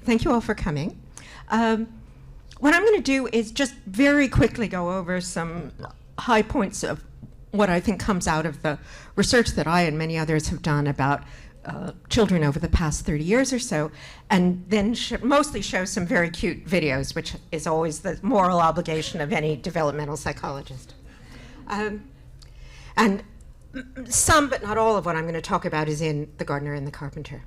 Thank you all for coming. What I'm going to do is just very quickly go over some high points of what I think comes out of the research that I and many others have done about children over the past 30 years or so, and then mostly show some very cute videos, which is always the moral obligation of any developmental psychologist. And some, but not all of what I'm going to talk about is in The Gardener and the Carpenter.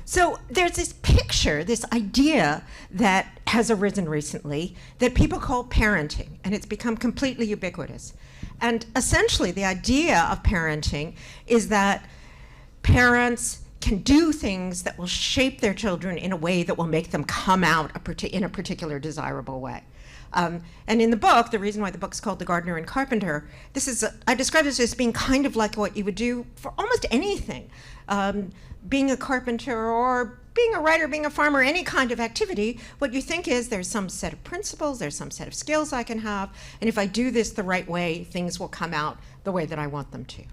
So there's this picture, this idea that has arisen recently that people call parenting, and it's become completely ubiquitous. And essentially the idea of parenting is that parents can do things that will shape their children in a way that will make them come out in a particular desirable way. And in the book, the reason why the book's called The Gardener and Carpenter, I describe this as being kind of like what you would do for almost anything. Being a carpenter or being a writer, being a farmer, any kind of activity, what you think is there's some set of principles, there's some set of skills I can have, and if I do this the right way, things will come out the way that I want them to.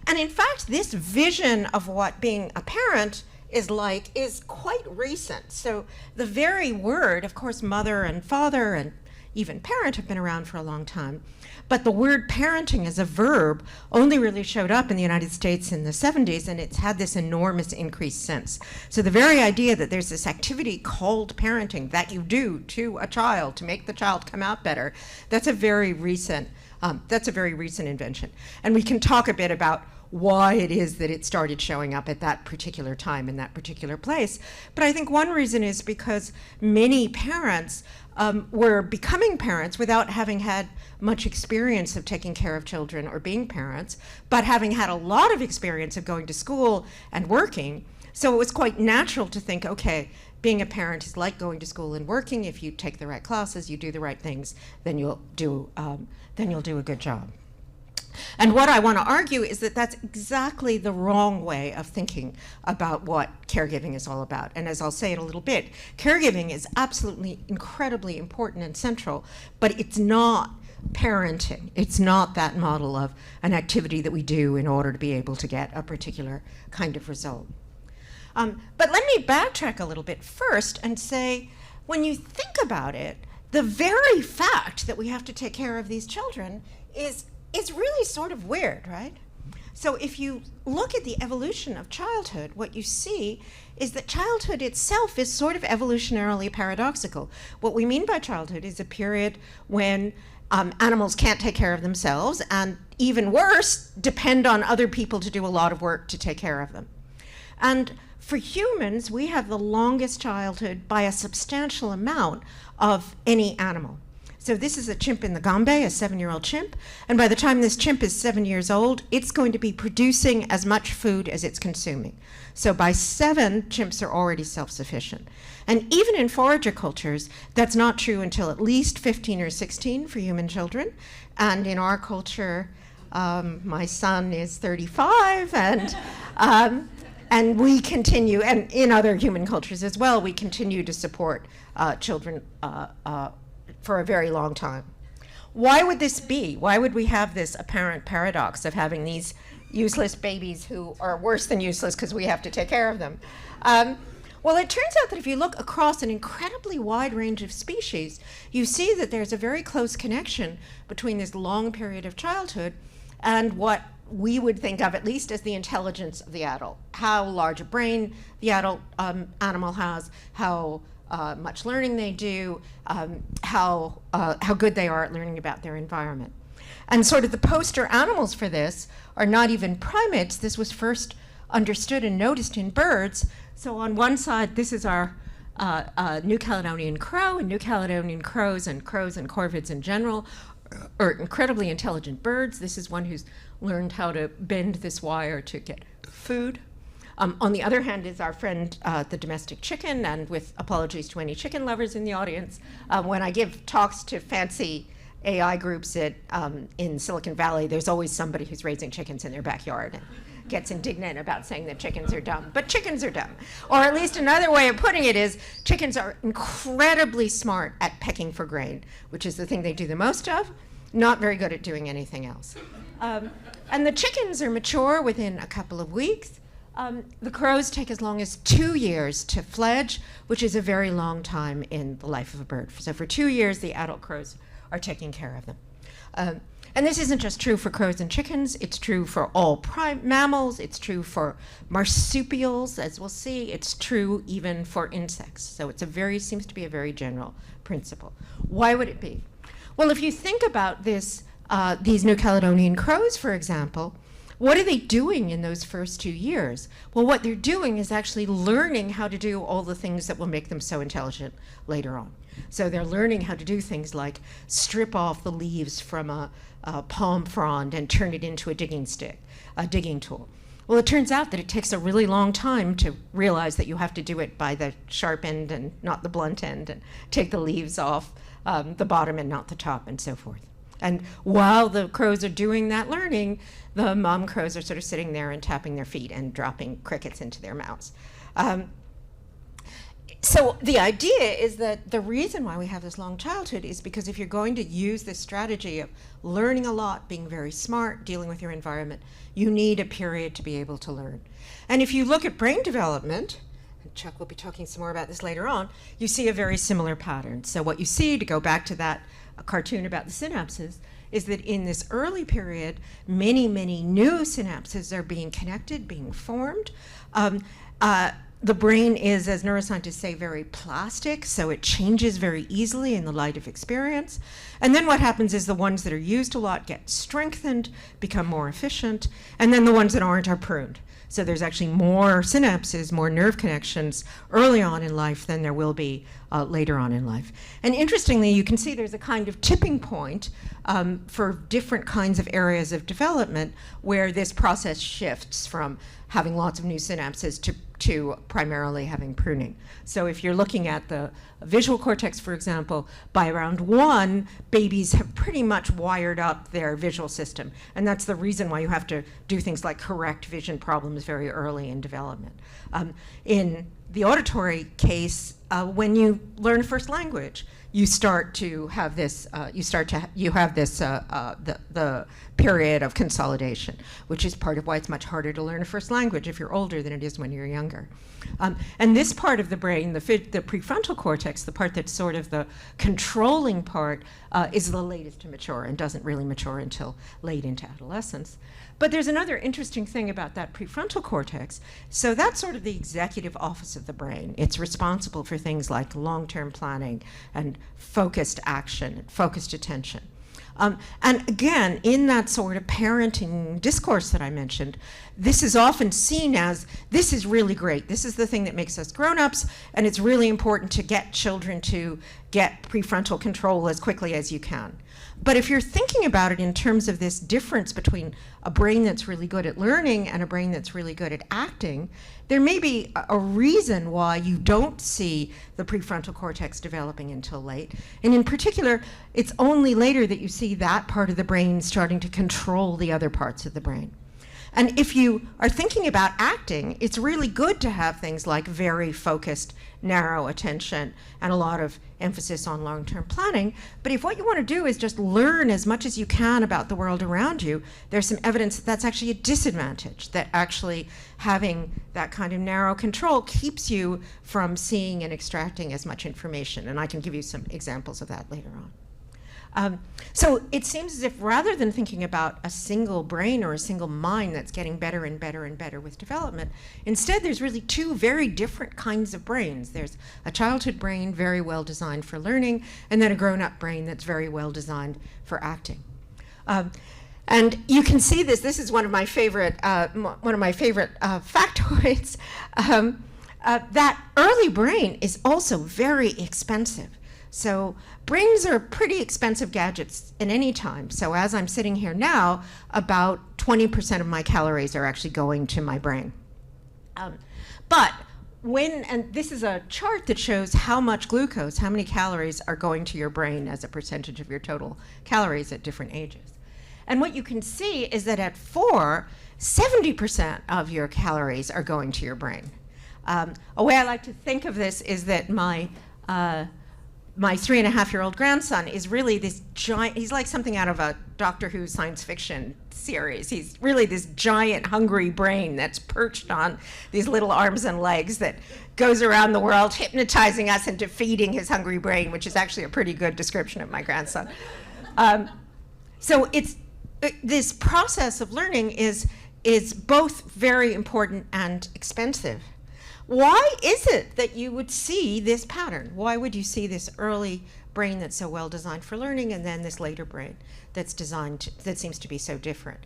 And in fact, this vision of what being a parent is like is quite recent. So the very word, of course, mother and father and even parent have been around for a long time. But the word parenting as a verb only really showed up in the United States in the 70s, and it's had this enormous increase since. So the very idea that there's this activity called parenting that you do to a child to make the child come out better, that's a very recent invention. And we can talk a bit about why it is that it started showing up at that particular time in that particular place. But I think one reason is because many parents were becoming parents without having had much experience of taking care of children or being parents, but having had a lot of experience of going to school and working. So it was quite natural to think, okay, being a parent is like going to school and working. If you take the right classes, you do the right things, then you'll do a good job. And what I want to argue is that that's exactly the wrong way of thinking about what caregiving is all about. And as I'll say in a little bit, caregiving is absolutely incredibly important and central, but it's not parenting. It's not that model of an activity that we do in order to be able to get a particular kind of result. But let me backtrack a little bit first and say, when you think about it, the very fact that we have to take care of these children is really sort of weird, right? So if you look at the evolution of childhood, what you see is that childhood itself is sort of evolutionarily paradoxical. What we mean by childhood is a period when animals can't take care of themselves, and even worse, depend on other people to do a lot of work to take care of them. And for humans, we have the longest childhood by a substantial amount of any animal. So this is a chimp in the Gombe, a 7-year-old chimp, and by the time this chimp is 7 years old, it's going to be producing as much food as it's consuming. So by 7, chimps are already self-sufficient. And even in forager cultures, that's not true until at least 15 or 16 for human children. And in our culture, my son is 35, and we continue, and in other human cultures as well, we continue to support children for a very long time. Why would this be? Why would we have this apparent paradox of having these useless babies who are worse than useless because we have to take care of them? Well, it turns out that if you look across an incredibly wide range of species, you see that there's a very close connection between this long period of childhood and what we would think of at least as the intelligence of the adult. How large a brain the adult animal has, how much learning they do, how good they are at learning about their environment. And sort of the poster animals for this are not even primates. This was first understood and noticed in birds. So on one side, this is our New Caledonian crow, and New Caledonian crows and corvids in general are incredibly intelligent birds. This is one who's learned how to bend this wire to get food. On the other hand is our friend, the domestic chicken, and with apologies to any chicken lovers in the audience, when I give talks to fancy AI groups in Silicon Valley, there's always somebody who's raising chickens in their backyard and gets indignant about saying that chickens are dumb. But chickens are dumb. Or at least another way of putting it is chickens are incredibly smart at pecking for grain, which is the thing they do the most of, not very good at doing anything else. And the chickens are mature within a couple of weeks. The crows take as long as 2 years to fledge, which is a very long time in the life of a bird. So for 2 years, the adult crows are taking care of them. And this isn't just true for crows and chickens, it's true for all mammals, it's true for marsupials, as we'll see, it's true even for insects. So it's seems to be a very general principle. Why would it be? Well, if you think about this, these New Caledonian crows, for example, what are they doing in those first 2 years? Well, what they're doing is actually learning how to do all the things that will make them so intelligent later on. So they're learning how to do things like strip off the leaves from a palm frond and turn it into a digging tool. Well, it turns out that it takes a really long time to realize that you have to do it by the sharp end and not the blunt end, and take the leaves off the bottom and not the top, and so forth. And while the crows are doing that learning, the mom crows are sort of sitting there and tapping their feet and dropping crickets into their mouths. So the idea is that the reason why we have this long childhood is because if you're going to use this strategy of learning a lot, being very smart, dealing with your environment, you need a period to be able to learn. And if you look at brain development, and Chuck will be talking some more about this later on, you see a very similar pattern. So what you see, to go back to that cartoon about the synapses, is that in this early period, many, many new synapses are being connected, being formed. The brain is, as neuroscientists say, very plastic, so it changes very easily in the light of experience. And then what happens is the ones that are used a lot get strengthened, become more efficient, and then the ones that aren't are pruned. So there's actually more synapses, more nerve connections early on in life than there will be later on in life. And interestingly, you can see there's a kind of tipping point for different kinds of areas of development where this process shifts from having lots of new synapses to primarily having pruning. So if you're looking at the visual cortex, for example, by around 1, babies have pretty much wired up their visual system. And that's the reason why you have to do things like correct vision problems very early in development. In the auditory case, when you learn a first language, you start to have this, the period of consolidation, which is part of why it's much harder to learn a first language if you're older than it is when you're younger. And this part of the brain, the prefrontal cortex, the part that's sort of the controlling part, is the latest to mature and doesn't really mature until late into adolescence. But there's another interesting thing about that prefrontal cortex. So that's sort of the executive office of the brain. It's responsible for things like long-term planning and focused action, focused attention. And again, in that sort of parenting discourse that I mentioned, this is often seen as, this is really great. This is the thing that makes us grown-ups, and it's really important to get children to get prefrontal control as quickly as you can. But if you're thinking about it in terms of this difference between a brain that's really good at learning and a brain that's really good at acting, there may be a reason why you don't see the prefrontal cortex developing until late. And in particular, it's only later that you see that part of the brain starting to control the other parts of the brain. And if you are thinking about acting, it's really good to have things like very focused, narrow attention and a lot of emphasis on long-term planning. But if what you want to do is just learn as much as you can about the world around you, there's some evidence that that's actually a disadvantage, that actually having that kind of narrow control keeps you from seeing and extracting as much information. And I can give you some examples of that later on. So it seems as if rather than thinking about a single brain or a single mind that's getting better and better and better with development, instead there's really two very different kinds of brains. There's a childhood brain very well designed for learning, and then a grown-up brain that's very well designed for acting. And you can see this. This is one of my favorite factoids. That early brain is also very expensive. So brains are pretty expensive gadgets at any time. So as I'm sitting here now, about 20% of my calories are actually going to my brain. And this is a chart that shows how much glucose, how many calories are going to your brain as a percentage of your total calories at different ages. And what you can see is that at 4, 70% of your calories are going to your brain. A way I like to think of this is that my 3.5-year-old grandson is really this giant, he's like something out of a Doctor Who science fiction series. He's really this giant hungry brain that's perched on these little arms and legs that goes around the world hypnotizing us into feeding his hungry brain, which is actually a pretty good description of my grandson. So this process of learning is both very important and expensive. Why is it that you would see this pattern? Why would you see this early brain that's so well designed for learning and then this later brain that's that seems to be so different,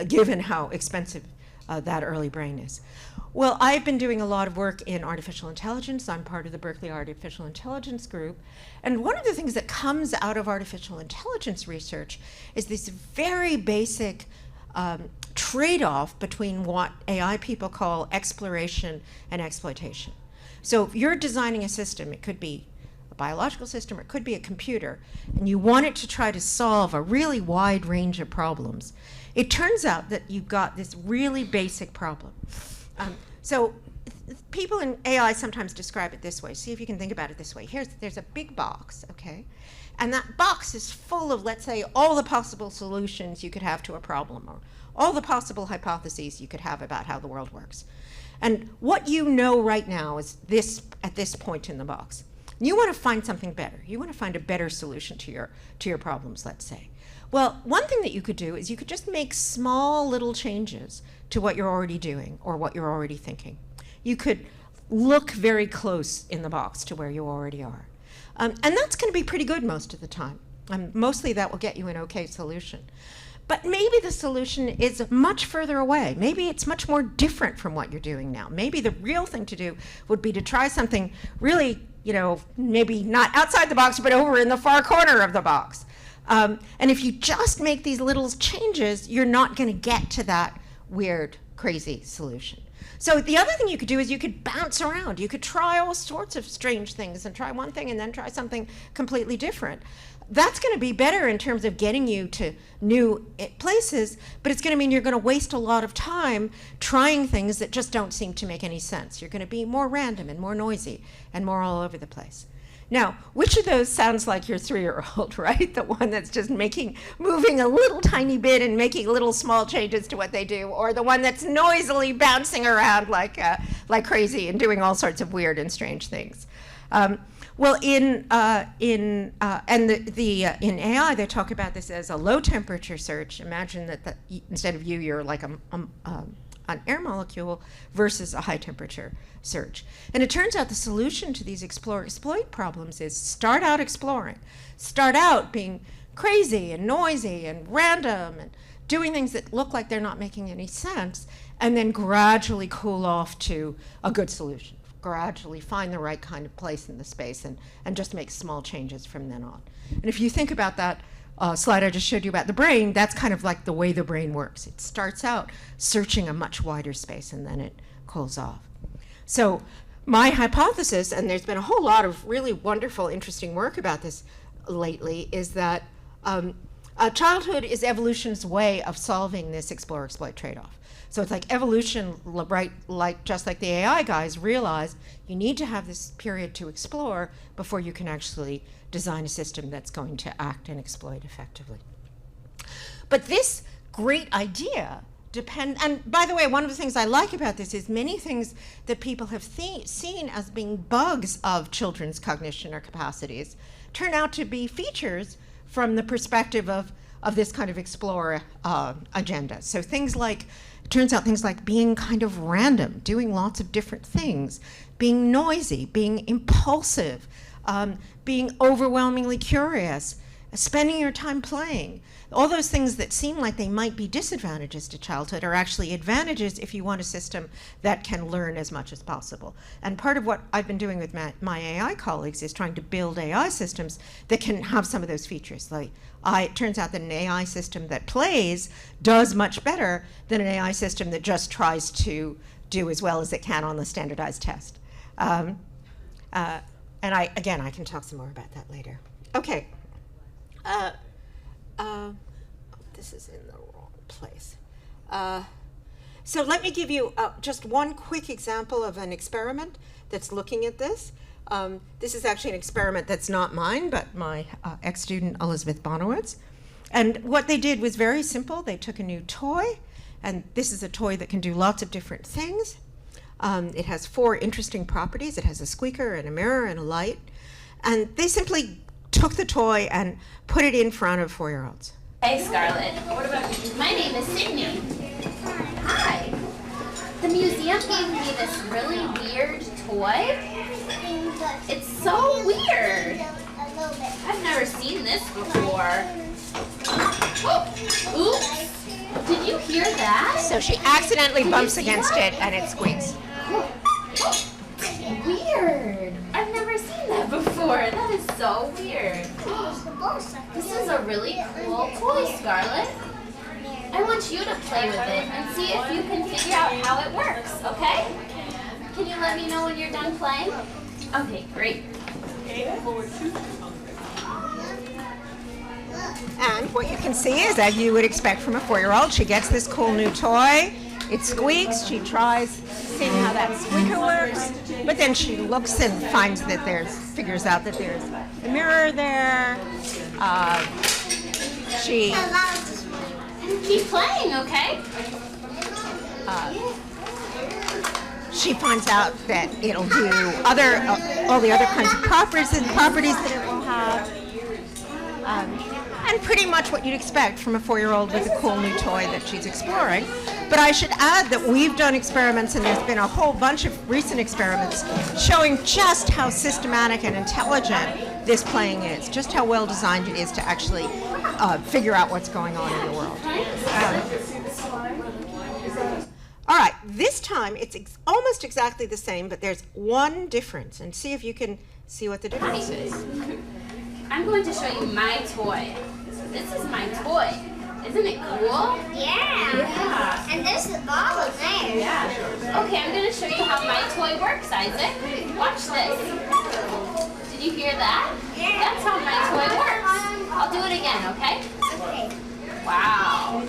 given how expensive that early brain is? Well, I've been doing a lot of work in artificial intelligence. I'm part of the Berkeley Artificial Intelligence Group. And one of the things that comes out of artificial intelligence research is this very basic trade-off between what AI people call exploration and exploitation. So if you're designing a system, it could be a biological system, or it could be a computer, and you want it to try to solve a really wide range of problems, it turns out that you've got this really basic problem. So people in AI sometimes describe it this way. See if you can think about it this way. There's a big box, okay? And that box is full of, let's say, all the possible solutions you could have to a problem, or all the possible hypotheses you could have about how the world works. And what you know right now is this at this point in the box. You want to find something better. You want to find a better solution to your problems, let's say. Well, one thing that you could do is you could just make small little changes to what you're already doing or what you're already thinking. You could look very close in the box to where you already are. And that's going to be pretty good most of the time. Mostly that will get you an okay solution. But maybe the solution is much further away. Maybe it's much more different from what you're doing now. Maybe the real thing to do would be to try something really, maybe not outside the box, but over in the far corner of the box. And if you just make these little changes, you're not going to get to that weird, crazy solution. So the other thing you could do is you could bounce around. You could try all sorts of strange things and try one thing and then try something completely different. That's going to be better in terms of getting you to new places, but it's going to mean you're going to waste a lot of time trying things that just don't seem to make any sense. You're going to be more random and more noisy and more all over the place. Now, which of those sounds like your 3-year-old, right? The one that's just moving a little tiny bit and making little small changes to what they do, or the one that's noisily bouncing around like crazy and doing all sorts of weird and strange things? Well, in AI, they talk about this as a low temperature search. Imagine that instead of you're like an air molecule versus a high temperature search. And it turns out the solution to these explore-exploit problems is start out exploring. Start out being crazy and noisy and random and doing things that look like they're not making any sense, and then gradually cool off to a good solution. Gradually find the right kind of place in the space and just make small changes from then on. And if you think about that slide I just showed you about the brain, that's kind of like the way the brain works. It starts out searching a much wider space and then it cools off. So my hypothesis, and there's been a whole lot of really wonderful, interesting work about this lately, is that childhood is evolution's way of solving this explore-exploit trade-off. So it's like evolution, right, just like the AI guys realized you need to have this period to explore before you can actually design a system that's going to act and exploit effectively. But this great idea and by the way, one of the things I like about this is many things that people have seen as being bugs of children's cognition or capacities turn out to be features from the perspective of this kind of explore agenda. So things like, it turns out things like being kind of random, doing lots of different things, being noisy, being impulsive, being overwhelmingly curious, spending your time playing. All those things that seem like they might be disadvantages to childhood are actually advantages if you want a system that can learn as much as possible. And part of what I've been doing with my AI colleagues is trying to build AI systems that can have some of those features. Like, it turns out that an AI system that plays does much better than an AI system that just tries to do as well as it can on the standardized test. And I can talk some more about that later. Okay. This is in the wrong place. So let me give you just one quick example of an experiment that's looking at this. This is actually an experiment that's not mine, but my ex-student Elizabeth Bonowitz. And what they did was very simple. They took a new toy, and this is a toy that can do lots of different things. It has 4 interesting properties. It has a squeaker and a mirror and a light. And they simply took the toy and put it in front of 4-year-olds. Hey, Scarlett. What about you? My name is Sydney. Hi. The museum gave me this really weird toy. It's so weird. I've never seen this before. Oh, oops. Did you hear that? So she accidentally bumps against it and it squeaks. Weird. I've never seen that before. That is so weird. This is a really cool toy, Scarlett. I want you to play with it and see if you can figure out how it works, okay? Can you let me know when you're done playing? Okay, great. And what you can see is, as you would expect from a 4-year-old, she gets this cool new toy. It squeaks. She tries seeing how that squeaker works, but then she looks and finds that figures out that there's a mirror there. She Keep playing, okay? She finds out that it'll do all the other kinds of properties that it will have. And pretty much what you'd expect from a 4-year-old with a cool new toy that she's exploring. But I should add that we've done experiments, and there's been a whole bunch of recent experiments showing just how systematic and intelligent this playing is, just how well designed it is to actually figure out what's going on in the world. All right, this time it's almost exactly the same, but there's one difference, and see if you can see what the difference is. I'm going to show you my toy. This is my toy. Isn't it cool? Yeah. And there's the ball in there. Yeah. Okay, I'm going to show you how my toy works, Isaac. Watch this. Did you hear that? Yeah. That's how my toy works. I'll do it again, okay? Okay. Wow.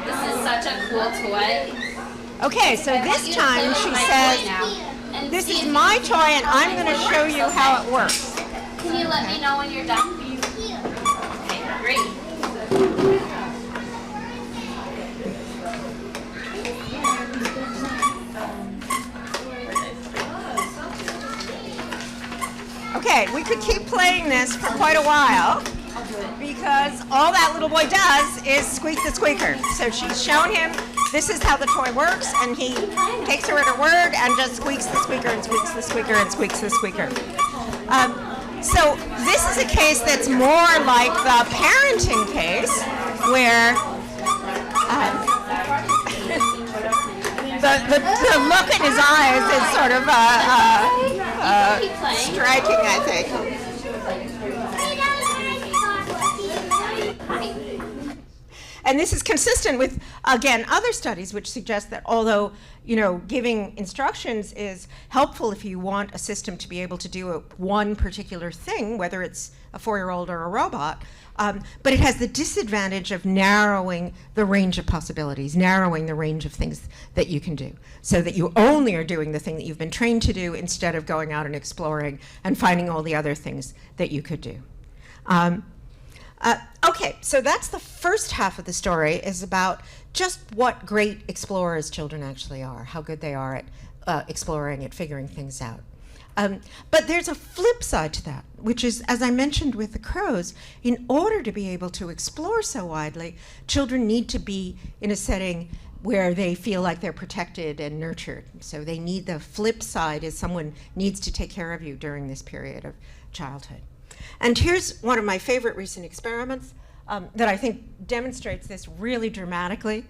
This is such a cool toy. Okay, so I want you this to play time with she my says, toy now and this see is if you my can toy and tell I'm me going to how show it you works, how okay? it works. Can you let me know when you're done? Okay, great. Okay, we could keep playing this for quite a while because all that little boy does is squeak the squeaker. So she's shown him this is how the toy works, and he takes her at her word and just squeaks the squeaker and squeaks the squeaker and squeaks the squeaker. So this is a case that's more like the parenting case where the look in his eyes is sort of striking, I think. And this is consistent with, again, other studies which suggest that although, giving instructions is helpful if you want a system to be able to do one particular thing, whether it's a 4-year-old or a robot, but it has the disadvantage of narrowing the range of possibilities, narrowing the range of things that you can do, so that you only are doing the thing that you've been trained to do instead of going out and exploring and finding all the other things that you could do. Okay, so that's the first half of the story, is about just what great explorers children actually are, how good they are at exploring, at figuring things out. But there's a flip side to that, which is, as I mentioned with the crows, in order to be able to explore so widely, children need to be in a setting where they feel like they're protected and nurtured. So they need the flip side, is someone needs to take care of you during this period of childhood. And here's one of my favorite recent experiments that I think demonstrates this really dramatically.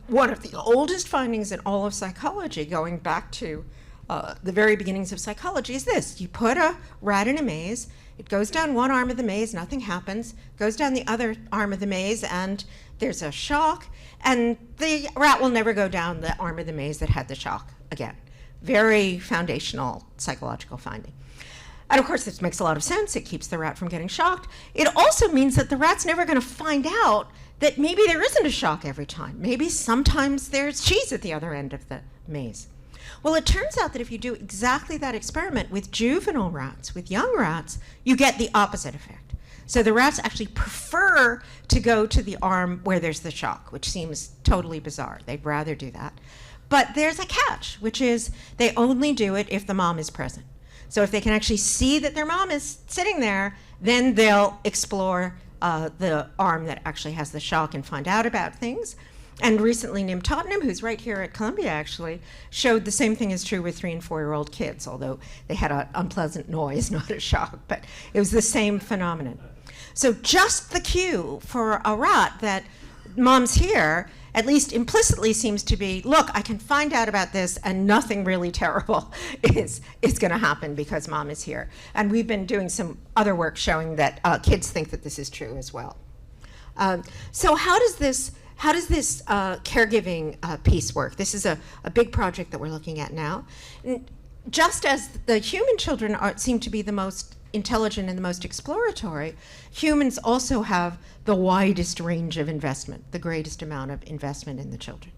One of the oldest findings in all of psychology, going back to the very beginnings of psychology, is this. You put a rat in a maze, it goes down one arm of the maze, nothing happens, goes down the other arm of the maze, and there's a shock, and the rat will never go down the arm of the maze that had the shock again. Very foundational psychological finding. And of course, this makes a lot of sense. It keeps the rat from getting shocked. It also means that the rat's never going to find out that maybe there isn't a shock every time. Maybe sometimes there's cheese at the other end of the maze. Well, it turns out that if you do exactly that experiment with juvenile rats, with young rats, you get the opposite effect. So the rats actually prefer to go to the arm where there's the shock, which seems totally bizarre. They'd rather do that. But there's a catch, which is they only do it if the mom is present. So if they can actually see that their mom is sitting there, then they'll explore the arm that actually has the shock and find out about things. And recently, Nim Tottenham, who's right here at Columbia actually, showed the same thing is true with 3- and 4-year-old kids, although they had an unpleasant noise, not a shock, but it was the same phenomenon. So just the cue for a rat that mom's here, at least implicitly, seems to be, look, I can find out about this and nothing really terrible is going to happen because mom is here. And we've been doing some other work showing that kids think that this is true as well. So how does this caregiving piece work? This is a big project that we're looking at now. And just as the human children seem to be the most intelligent and the most exploratory, humans also have the widest range of investment, the greatest amount of investment in the children.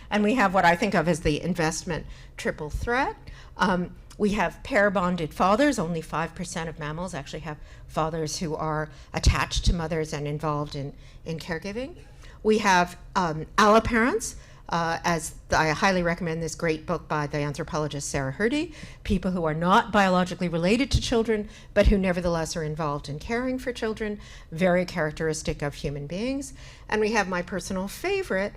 And we have what I think of as the investment triple threat. We have pair-bonded fathers. Only 5% of mammals actually have fathers who are attached to mothers and involved in caregiving. We have alloparents, as I highly recommend this great book by the anthropologist Sarah Hrdy, people who are not biologically related to children, but who nevertheless are involved in caring for children, very characteristic of human beings. And we have my personal favorite,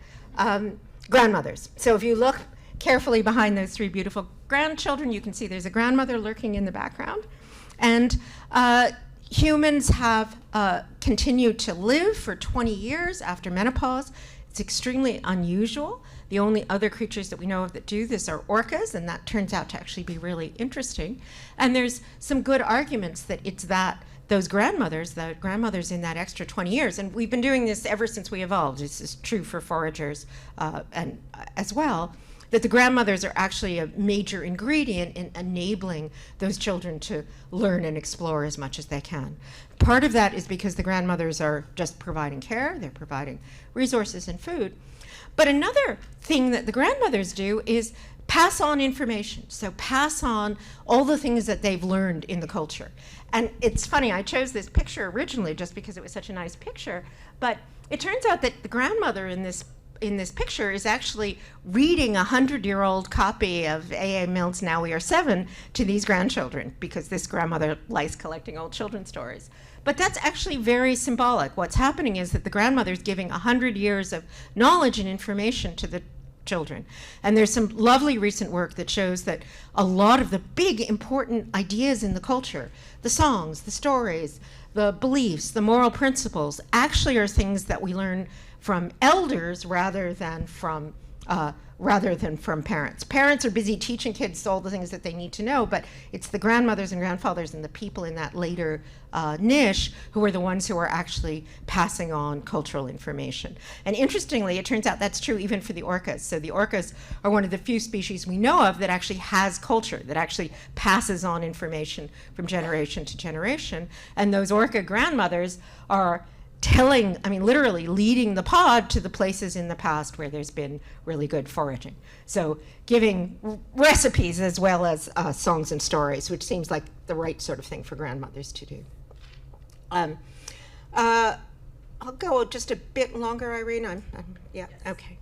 grandmothers. So if you look carefully behind those 3 beautiful grandchildren, you can see there's a grandmother lurking in the background. And humans have continued to live for 20 years after menopause. It's extremely unusual. The only other creatures that we know of that do this are orcas, and that turns out to actually be really interesting. And there's some good arguments that it's those grandmothers, the grandmothers in that extra 20 years, and we've been doing this ever since we evolved. This is true for foragers and as well, that the grandmothers are actually a major ingredient in enabling those children to learn and explore as much as they can. Part of that is because the grandmothers are just providing care, they're providing resources and food. But another thing that the grandmothers do is pass on information. So pass on all the things that they've learned in the culture. And it's funny, I chose this picture originally just because it was such a nice picture, but it turns out that the grandmother in this picture is actually reading a 100-year-old copy of A.A. Milne's Now We Are 7 to these grandchildren, because this grandmother likes collecting old children's stories. But that's actually very symbolic. What's happening is that the grandmother's giving 100 years of knowledge and information to the children. And there's some lovely recent work that shows that a lot of the big important ideas in the culture, the songs, the stories, the beliefs, the moral principles, actually are things that we learn from elders rather than from parents. Parents are busy teaching kids all the things that they need to know, but it's the grandmothers and grandfathers and the people in that later niche who are the ones who are actually passing on cultural information. And interestingly, it turns out that's true even for the orcas. So the orcas are one of the few species we know of that actually has culture, that actually passes on information from generation to generation. And those orca grandmothers are literally leading the pod to the places in the past where there's been really good foraging. So giving recipes as well as songs and stories, which seems like the right sort of thing for grandmothers to do. I'll go just a bit longer, Irene. Okay.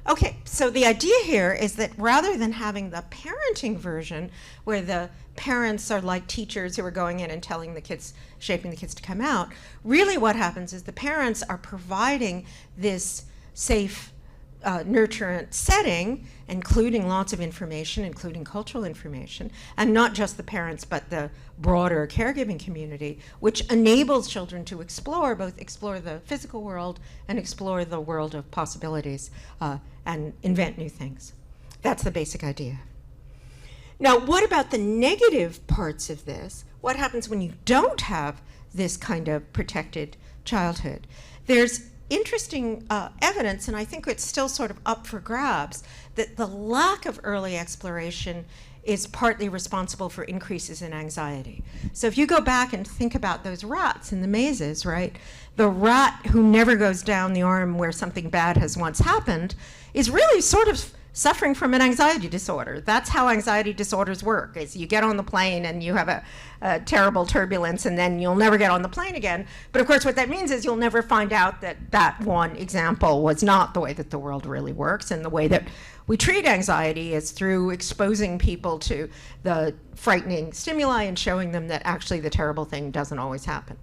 Okay, so the idea here is that rather than having the parenting version where the parents are like teachers who are going in and telling the kids, shaping the kids to come out, really what happens is the parents are providing this safe, nurturant setting, including lots of information, including cultural information, and not just the parents, but the broader caregiving community, which enables children to both explore the physical world and explore the world of possibilities and invent new things. That's the basic idea. Now, what about the negative parts of this? What happens when you don't have this kind of protected childhood? There's interesting evidence, and I think it's still sort of up for grabs, that the lack of early exploration is partly responsible for increases in anxiety. So if you go back and think about those rats in the mazes, right? The rat who never goes down the arm where something bad has once happened is really sort of suffering from an anxiety disorder. That's how anxiety disorders work, is you get on the plane and you have a terrible turbulence and then you'll never get on the plane again. But of course what that means is you'll never find out that that one example was not the way that the world really works, and the way that we treat anxiety is through exposing people to the frightening stimuli and showing them that actually the terrible thing doesn't always happen.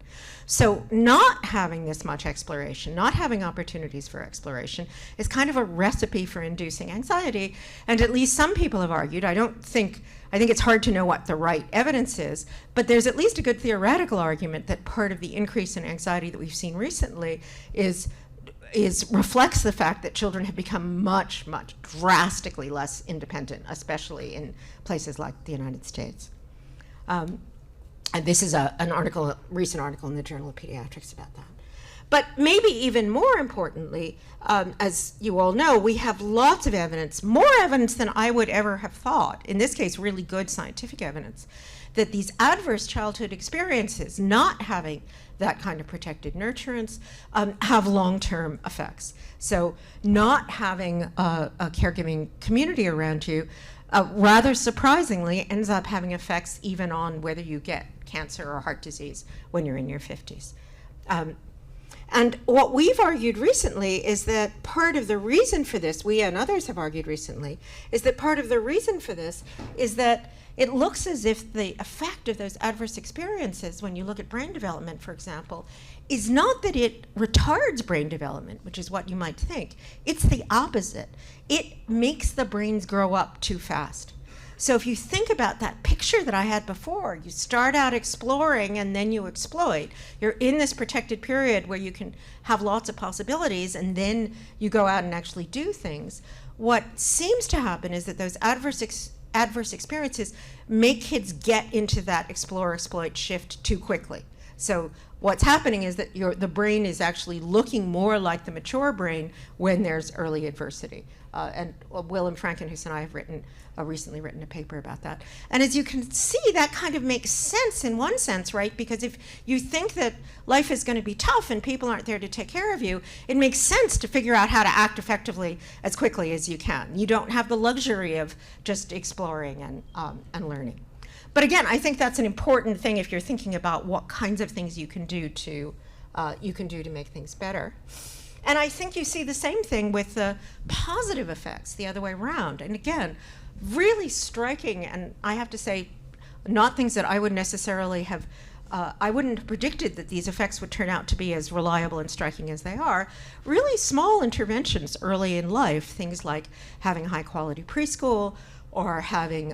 So not having this much exploration, not having opportunities for exploration, is kind of a recipe for inducing anxiety. And at least some people have argued, I think it's hard to know what the right evidence is, but there's at least a good theoretical argument that part of the increase in anxiety that we've seen recently reflects the fact that children have become much drastically less independent, especially in places like the United States. And this is a recent article in the Journal of Pediatrics about that. But maybe even more importantly, as you all know, we have lots of evidence, more evidence than I would ever have thought, in this case really good scientific evidence, that these adverse childhood experiences, not having that kind of protected nurturance, have long-term effects. So not having a caregiving community around you, rather surprisingly, ends up having effects even on whether you get cancer or heart disease when you're in your 50s. And what we've argued recently is that part of the reason for this, we and others have argued recently, is that part of the reason for this is that it looks as if the effect of those adverse experiences, when you look at brain development, for example, is not that it retards brain development, which is what you might think. It's the opposite. It makes the brains grow up too fast. So if you think about that picture that I had before, you start out exploring and then you exploit. You're in this protected period where you can have lots of possibilities, and then you go out and actually do things. What seems to happen is that those adverse experiences make kids get into that explore-exploit shift too quickly. So what's happening is that the brain is actually looking more like the mature brain when there's early adversity. And Willem Frankenhuis and I have recently written a paper about that. And as you can see, that kind of makes sense in one sense, right? Because if you think that life is going to be tough and people aren't there to take care of you, it makes sense to figure out how to act effectively as quickly as you can. You don't have the luxury of just exploring and learning. But again, I think that's an important thing if you're thinking about what kinds of things you can do to make things better. And I think you see the same thing with the positive effects the other way around. And again, really striking, and I have to say, not things that I would necessarily have, I wouldn't have predicted that these effects would turn out to be as reliable and striking as they are. Really small interventions early in life, things like having high quality preschool, or having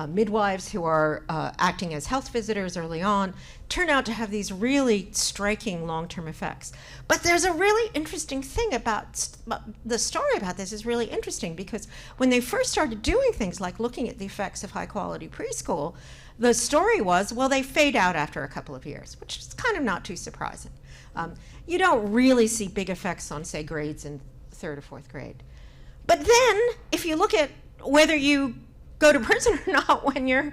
midwives who are acting as health visitors early on, turn out to have these really striking long-term effects. But there's a really interesting thing about the story about this is really interesting, because when they first started doing things like looking at the effects of high-quality preschool, the story was, well, they fade out after a couple of years, which is kind of not too surprising. You don't really see big effects on, say, grades in 3rd or 4th grade. But then, if you look at whether you go to prison or not when you're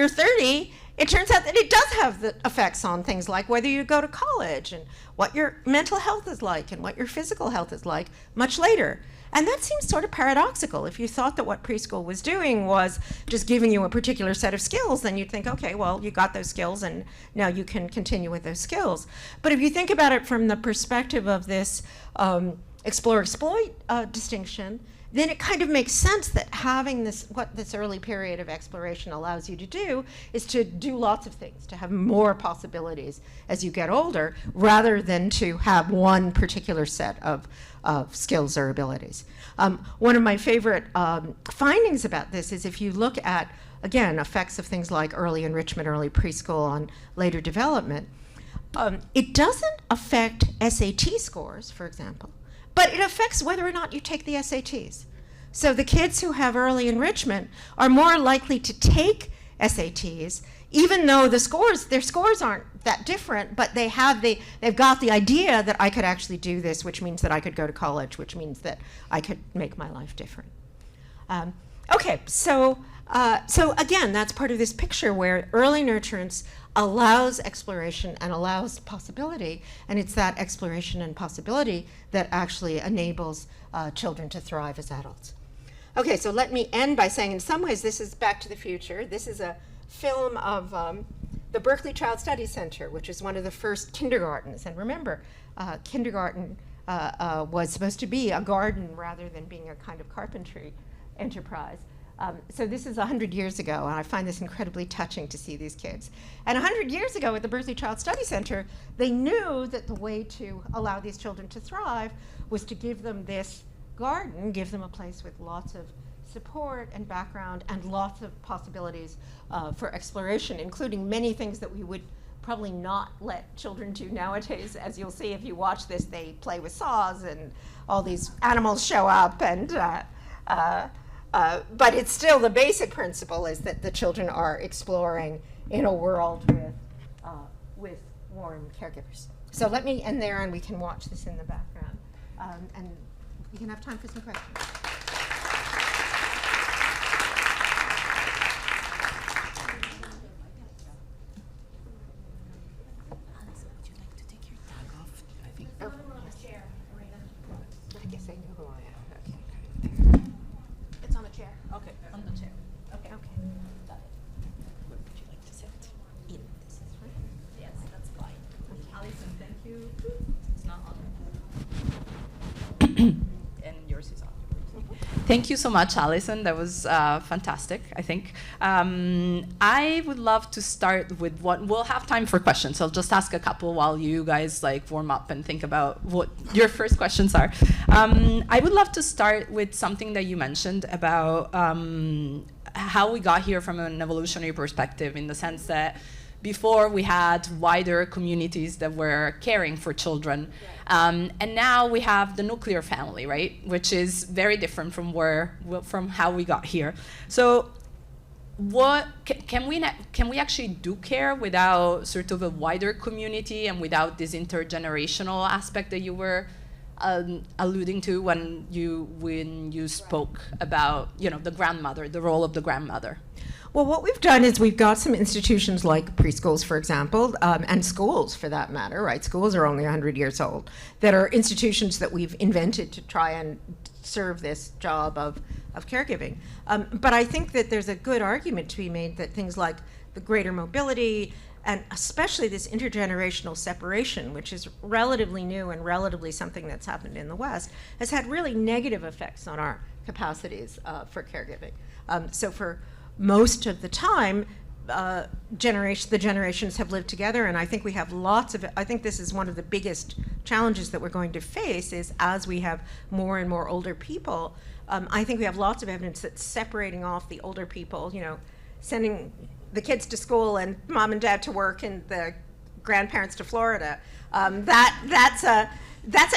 30, it turns out that it does have the effects on things like whether you go to college and what your mental health is like and what your physical health is like much later. And that seems sort of paradoxical. If you thought that what preschool was doing was just giving you a particular set of skills, then you'd think, okay, well, you got those skills and now you can continue with those skills. But if you think about it from the perspective of this explore-exploit distinction, then it kind of makes sense that having what this early period of exploration allows you to do is to do lots of things, to have more possibilities as you get older, rather than to have one particular set of skills or abilities. One of my favorite findings about this is if you look at, again, effects of things like early enrichment, early preschool on later development, it doesn't affect SAT scores, for example, but it affects whether or not you take the SATs. So the kids who have early enrichment are more likely to take SATs, even though their scores aren't that different, but they've got the idea that I could actually do this, which means that I could go to college, which means that I could make my life different. Okay, so again, that's part of this picture where early nurturance allows exploration and allows possibility, and it's that exploration and possibility that actually enables children to thrive as adults. Okay, so let me end by saying in some ways this is Back to the Future. This is a film of the Berkeley Child Studies Center, which is one of the first kindergartens. And remember, kindergarten was supposed to be a garden rather than being a kind of carpentry enterprise. So this is 100 years ago, and I find this incredibly touching to see these kids. And 100 years ago at the Berkeley Child Study Center, they knew that the way to allow these children to thrive was to give them this garden, give them a place with lots of support and background and lots of possibilities for exploration, including many things that we would probably not let children do nowadays. As you'll see if you watch this, they play with saws and all these animals show up, and but it's still the basic principle is that the children are exploring in a world with warm caregivers. So let me end there, and we can watch this in the background, and we can have time for some questions. I guess they know who I am. Okay. It's on the chair. Okay, on the chair. Okay. Okay. Got it. Where would you like to sit? In this is right. Yes, that's fine. Alison, thank you. It's not on. And yours is on. Thank you so much, Alison. That was fantastic, I think. I would love to start with what we'll have time for questions. So I'll just ask a couple while you guys like warm up and think about what your first questions are. I would love to start with something that you mentioned about how we got here from an evolutionary perspective, in the sense that before we had wider communities that were caring for children. And now we have the nuclear family, right? Which is very different from how we got here. So what can we actually do care without sort of a wider community and without this intergenerational aspect that you were alluding to when you spoke about, you know, the grandmother, the role of the grandmother? Well, what we've done is we've got some institutions like preschools, for example, and schools for that matter, right? Schools are only 100 years old, that are institutions that we've invented to try and serve this job of caregiving. But I think that there's a good argument to be made that things like the greater mobility and especially this intergenerational separation, which is relatively new and relatively something that's happened in the West, has had really negative effects on our capacities for caregiving. So for most of the time, the generations have lived together, and I think we have I think this is one of the biggest challenges that we're going to face is as we have more and more older people, I think we have lots of evidence that separating off the older people, you know, sending the kids to school and mom and dad to work and the grandparents to Florida, that's a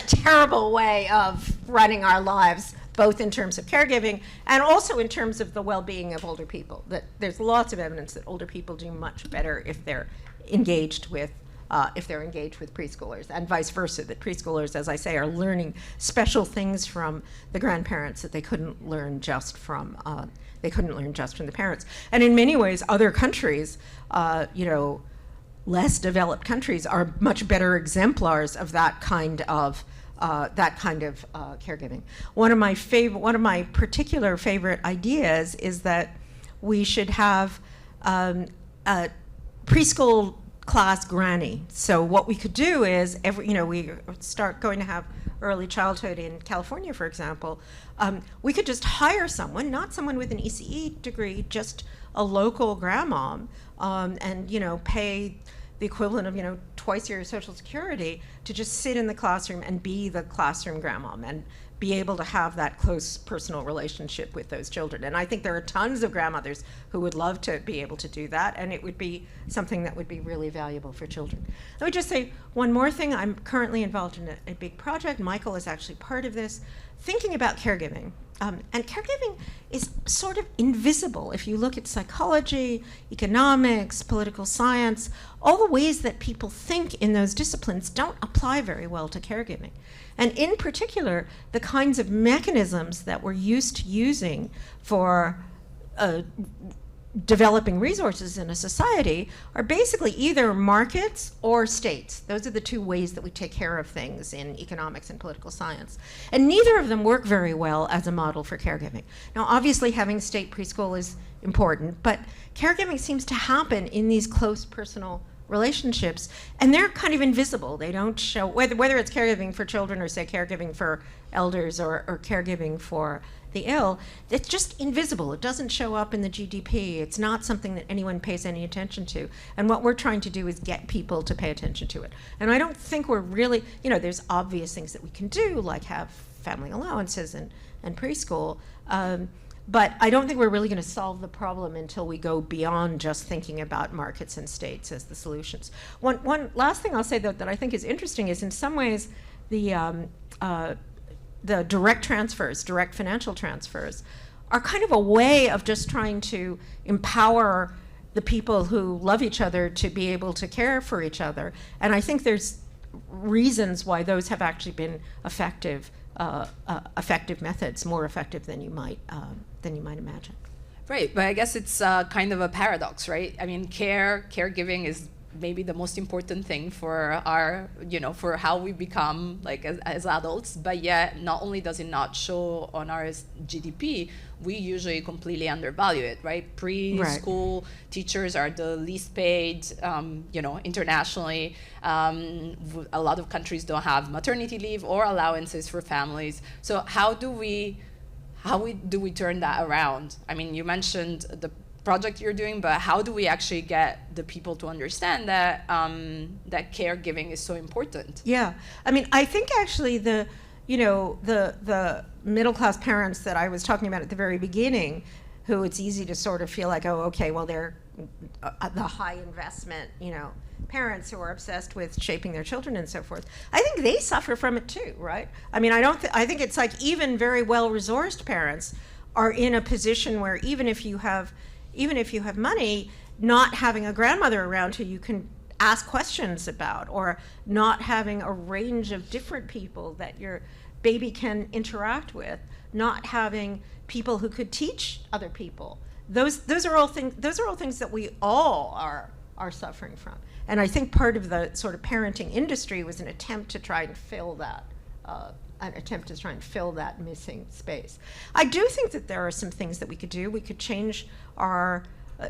terrible way of running our lives, both in terms of caregiving and also in terms of the well-being of older people. That there's lots of evidence that older people do much better if they're engaged with preschoolers, and vice versa, that preschoolers, as I say, are learning special things from the grandparents that they couldn't learn just from the parents. And in many ways, other countries, less developed countries, are much better exemplars of that kind of caregiving. One of my particular favorite ideas is that we should have a preschool class granny. So what we could do is we start going to have early childhood in California, for example. We could just hire someone, not someone with an ECE degree, just a local grandmom, and pay the equivalent of twice your Social Security to just sit in the classroom and be the classroom grandmom and be able to have that close personal relationship with those children. And I think there are tons of grandmothers who would love to be able to do that, and it would be something that would be really valuable for children. Let me just say one more thing. I'm currently involved in a big project. Michael is actually part of this, thinking about caregiving. And caregiving is sort of invisible. If you look at psychology, economics, political science, all the ways that people think in those disciplines don't apply very well to caregiving. And in particular, the kinds of mechanisms that we're used to using for developing resources in a society are basically either markets or states. Those are the two ways that we take care of things in economics and political science. And neither of them work very well as a model for caregiving. Now, obviously, having state preschool is important, but caregiving seems to happen in these close personal relationships, and they're kind of invisible. They don't show, whether it's caregiving for children or, say, caregiving for elders or caregiving for the ill, it's just invisible. It doesn't show up in the GDP. It's not something that anyone pays any attention to. And what we're trying to do is get people to pay attention to it. And I don't think we're really, there's obvious things that we can do, like have family allowances and preschool, but I don't think we're really going to solve the problem until we go beyond just thinking about markets and states as the solutions. One last thing I'll say, though, that I think is interesting is in some ways the direct transfers, direct financial transfers, are kind of a way of just trying to empower the people who love each other to be able to care for each other. And I think there's reasons why those have actually been effective methods, more effective than you might imagine. Right, but I guess it's kind of a paradox, right? I mean, caregiving is maybe the most important thing for our, for how we become like as adults, but yet not only does it not show on our GDP, we usually completely undervalue it, right? Preschool teachers are the least paid, internationally. A lot of countries don't have maternity leave or allowances for families. So how do we turn that around? I mean, you mentioned the project you're doing, but how do we actually get the people to understand that that caregiving is so important? Yeah, I mean, I think actually the middle class parents that I was talking about at the very beginning, who it's easy to sort of feel like, oh, okay, well, they're the high investment, parents who are obsessed with shaping their children and so forth. I think they suffer from it too, right? I mean, I think it's like even very well-resourced parents are in a position where even if you have money, not having a grandmother around who you can ask questions about, or not having a range of different people that your baby can interact with, not having people who could teach other people. Those are all things that we all are suffering from. And I think part of the sort of parenting industry was an attempt to try and fill that missing space. I do think that there are some things that we could do. We could change our,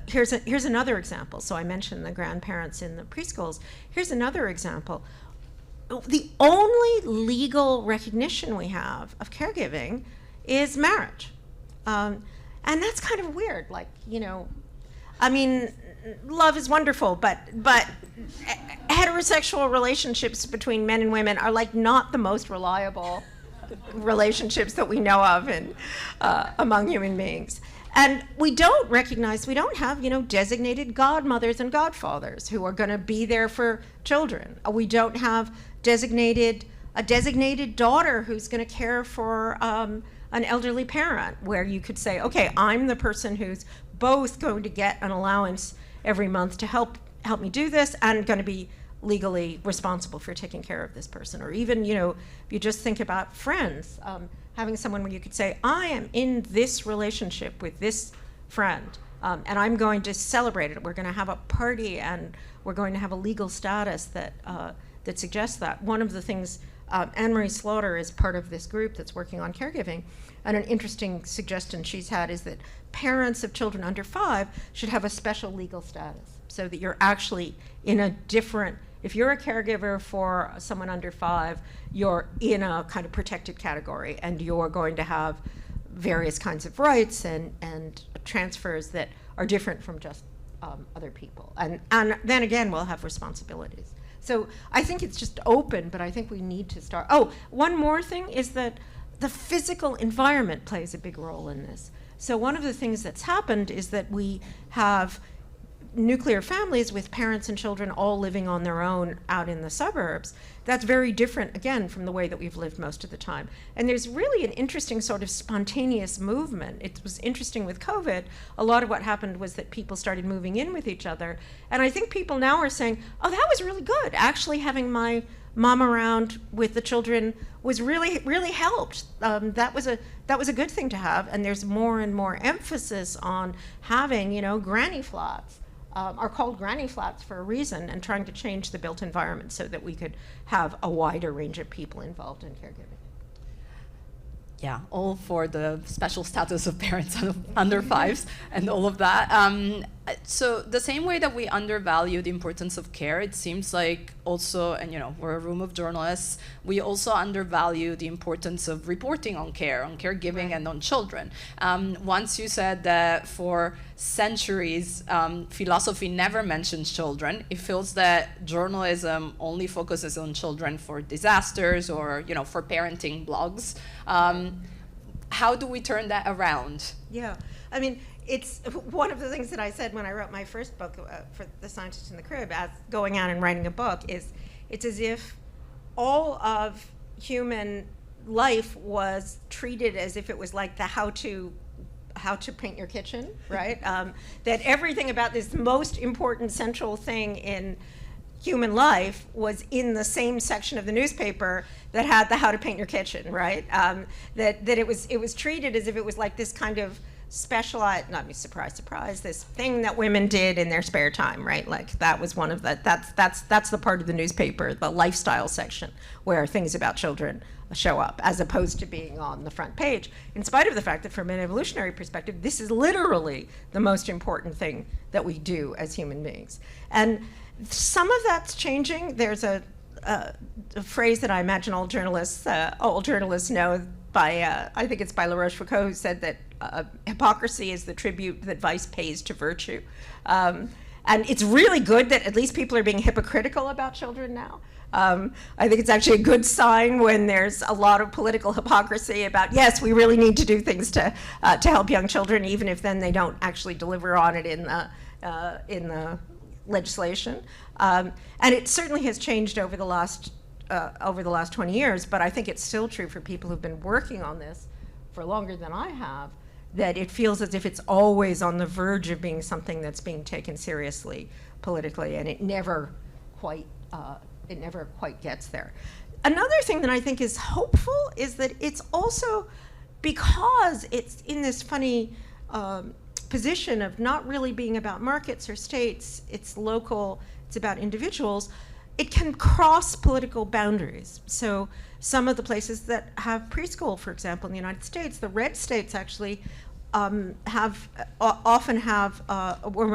here's another example. So I mentioned the grandparents in the preschools. Here's another example. The only legal recognition we have of caregiving is marriage. And that's kind of weird. Like, I mean, love is wonderful, but heterosexual relationships between men and women are like not the most reliable relationships that we know of among human beings. And we don't have, designated godmothers and godfathers who are going to be there for children. We don't have a designated daughter who's going to care for an elderly parent, where you could say, okay, I'm the person who's both going to get an allowance every month to help me do this and going to be legally responsible for taking care of this person. Or even, if you just think about friends, having someone where you could say, I am in this relationship with this friend, and I'm going to celebrate it. We're going to have a party, and we're going to have a legal status that suggests that. One of the things, Anne-Marie Slaughter is part of this group that's working on caregiving, and an interesting suggestion she's had is that parents of children under 5 should have a special legal status, so that you're actually in a different, if you're a caregiver for someone under 5, you're in a kind of protected category, and you're going to have various kinds of rights and transfers that are different from just other people. And then again, we'll have responsibilities. So I think it's just open, but I think we need to start. Oh, one more thing is that the physical environment plays a big role in this. So one of the things that's happened is that we have nuclear families with parents and children all living on their own out in the suburbs, that's very different, again, from the way that we've lived most of the time. And there's really an interesting sort of spontaneous movement. It was interesting with COVID. A lot of what happened was that people started moving in with each other. And I think people now are saying, oh, that was really good. Actually having my mom around with the children was really helped. That was a good thing to have. And there's more and more emphasis on having, granny flats. Are called granny flats for a reason, and trying to change the built environment so that we could have a wider range of people involved in caregiving. Yeah, all for the special status of parents under fives and all of that. So the same way that we undervalue the importance of care, it seems like also, and we're a room of journalists, we also undervalue the importance of reporting on care, on caregiving, Right. and on children. Once you said that for centuries, philosophy never mentions children. It feels that journalism only focuses on children for disasters or, for parenting blogs. How do we turn that around? Yeah, I mean, it's one of the things that I said when I wrote my first book for The Scientist in the Crib, as going out and writing a book, is it's as if all of human life was treated as if it was like the how to paint your kitchen, right? That everything about this most important central thing in human life was in the same section of the newspaper that had the how to paint your kitchen, right? That it was treated as if it was like this kind of specialized, not surprise, this thing that women did in their spare time, right? Like that was one of that's the part of the newspaper, the lifestyle section, where things about children show up, as opposed to being on the front page, in spite of the fact that from an evolutionary perspective, this is literally the most important thing that we do as human beings. And some of that's changing. There's a phrase that I imagine all journalists know by, I think it's by La Rochefoucauld, who said that hypocrisy is the tribute that vice pays to virtue. And it's really good that at least people are being hypocritical about children now. I think it's actually a good sign when there's a lot of political hypocrisy about, yes, we really need to do things to help young children, even if then they don't actually deliver on it in the legislation. And it certainly has changed over the last 20 years, but I think it's still true for people who've been working on this for longer than I have, that it feels as if it's always on the verge of being something that's being taken seriously politically, and it never quite gets there. Another thing that I think is hopeful is that it's also, because it's in this funny position of not really being about markets or states, it's local, it's about individuals, it can cross political boundaries. So some of the places that have preschool, for example, in the United States, the red states actually were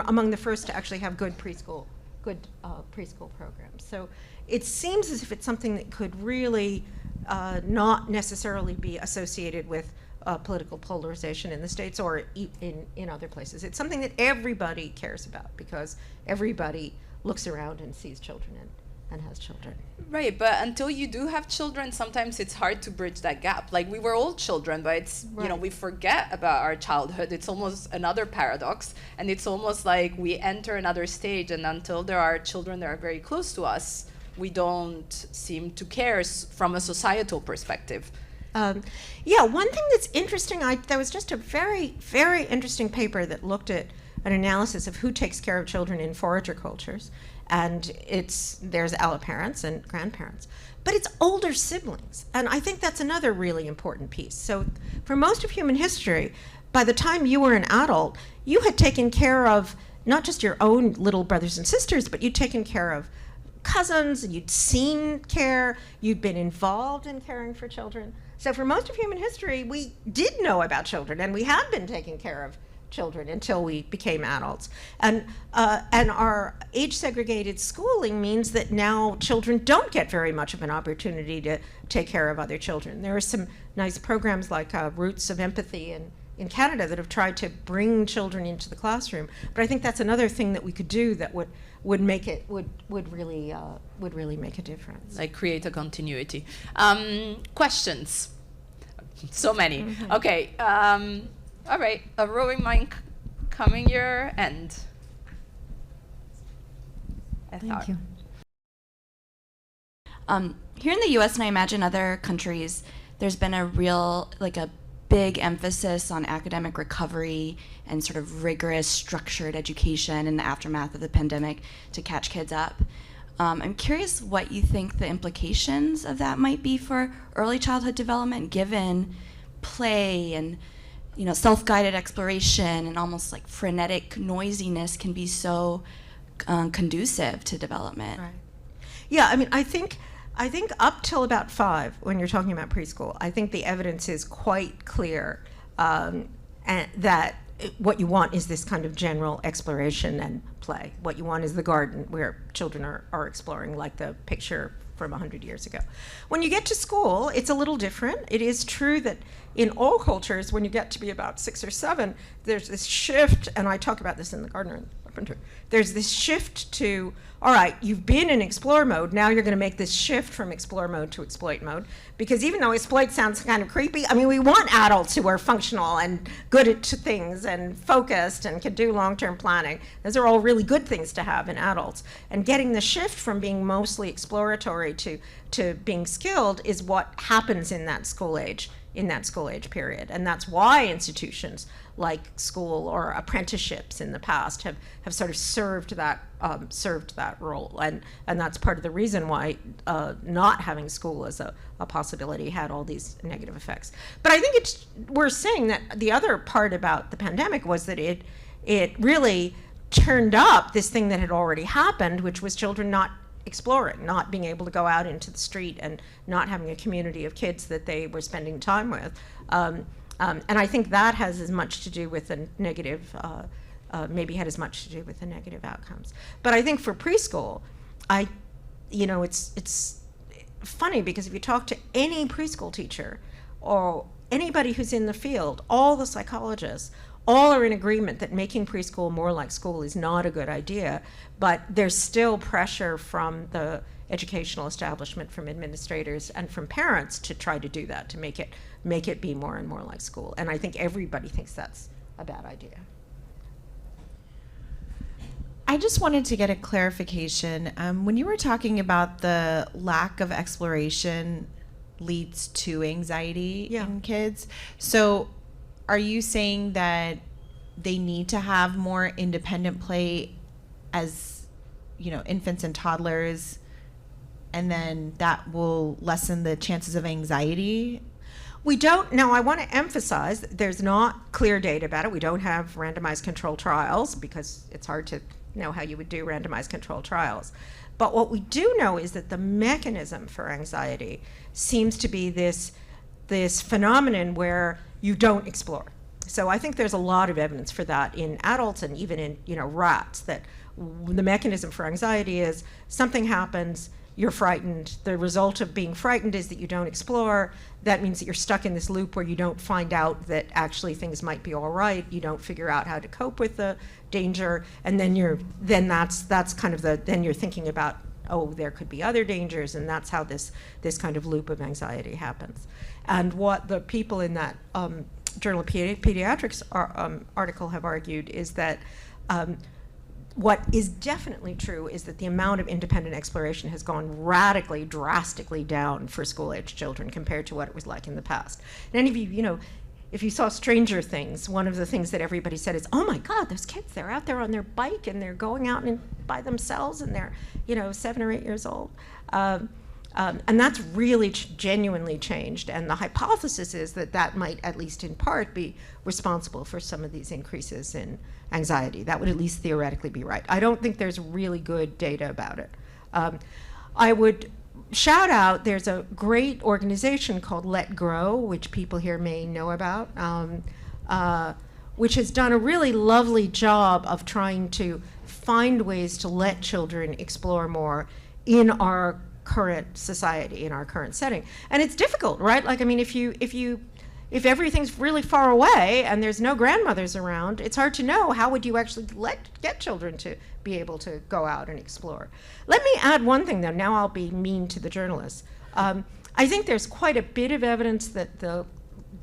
among the first to actually have good preschool programs. So it seems as if it's something that could really not necessarily be associated with political polarization in the States or in other places. It's something that everybody cares about because everybody looks around and sees children and has children. Right, but until you do have children, sometimes it's hard to bridge that gap. Like, we were all children, but it's, Right. we forget about our childhood. It's almost another paradox. And it's almost like we enter another stage, and until there are children that are very close to us, we don't seem to care from a societal perspective. Yeah, one thing that's interesting, there was just a very, very interesting paper that looked at an analysis of who takes care of children in forager cultures. And there's alloparents and grandparents, but it's older siblings. And I think that's another really important piece. So for most of human history, by the time you were an adult, you had taken care of not just your own little brothers and sisters, but you'd taken care of cousins, and you'd seen care, you'd been involved in caring for children. So for most of human history, we did know about children, and we had been taking care of children until we became adults. And our age-segregated schooling means that now children don't get very much of an opportunity to take care of other children. There are some nice programs like Roots of Empathy in Canada that have tried to bring children into the classroom. But I think that's another thing that we could do that would really make a difference. Like, create a continuity. Questions? So many. Mm-hmm. Okay. All right. A rowing mind coming your end. I Thank thought. you. Here in the U.S. and I imagine other countries, there's been a real, like a big emphasis on academic recovery and sort of rigorous, structured education in the aftermath of the pandemic to catch kids up. I'm curious what you think the implications of that might be for early childhood development, given play and self-guided exploration and almost like frenetic noisiness can be so conducive to development. Right. Yeah, I mean, I think up till about 5, when you're talking about preschool, I think the evidence is quite clear, and that what you want is this kind of general exploration and play. What you want is the garden where children are exploring, like the picture from 100 years ago. When you get to school, it's a little different. It is true that in all cultures, when you get to be about 6 or 7, there's this shift, and I talk about this in The Gardener and the Carpenter. There's this shift to, all right, you've been in explore mode, now you're going to make this shift from explore mode to exploit mode. Because even though exploit sounds kind of creepy, I mean, we want adults who are functional and good at things and focused and can do long-term planning. Those are all really good things to have in adults. And getting the shift from being mostly exploratory to being skilled is what happens in that school age period. And that's why institutions like school or apprenticeships in the past have sort of served that role. And that's part of the reason why not having school as a possibility had all these negative effects. But I think we're saying that the other part about the pandemic was that it really turned up this thing that had already happened, which was children not exploring, not being able to go out into the street and not having a community of kids that they were spending time with. And I think that has as much to do with the negative, maybe had as much to do with the negative outcomes. But I think for preschool, it's funny because if you talk to any preschool teacher or anybody who's in the field, all the psychologists, all are in agreement that making preschool more like school is not a good idea, but there's still pressure from the educational establishment, from administrators, and from parents to try to do that, to make it be more and more like school. And I think everybody thinks that's a bad idea. I just wanted to get a clarification. When you were talking about the lack of exploration leads to anxiety in kids, so are you saying that they need to have more independent play as, infants and toddlers, and then that will lessen the chances of anxiety? We don't, now I want to emphasize that there's not clear data about it. We don't have randomized controlled trials because it's hard to know how you would do randomized controlled trials. But what we do know is that the mechanism for anxiety seems to be this phenomenon where you don't explore. So I think there's a lot of evidence for that in adults and even in rats, that the mechanism for anxiety is something happens, you're frightened. The result of being frightened is that you don't explore. That means that you're stuck in this loop where you don't find out that actually things might be all right. You don't figure out how to cope with the danger, and then that's kind of then you're thinking about, oh, there could be other dangers, and that's how this kind of loop of anxiety happens. And what the people in that Journal of Pediatrics article have argued is that what is definitely true is that the amount of independent exploration has gone radically, drastically down for school-age children compared to what it was like in the past. And any of you, if you saw Stranger Things, one of the things that everybody said is, oh my God, those kids, they're out there on their bike and they're going out by themselves and they're, 7 or 8 years old. And that's really genuinely changed. And the hypothesis is that might, at least in part, be responsible for some of these increases in anxiety. That would at least theoretically be right. I don't think there's really good data about it. I would shout out, there's a great organization called Let Grow, which people here may know about, which has done a really lovely job of trying to find ways to let children explore more in our current society, in our current setting. And it's difficult, right? Like, I mean, if everything's really far away and there's no grandmothers around, it's hard to know how would you actually get children to be able to go out and explore. Let me add one thing, though. Now I'll be mean to the journalists. I think there's quite a bit of evidence that the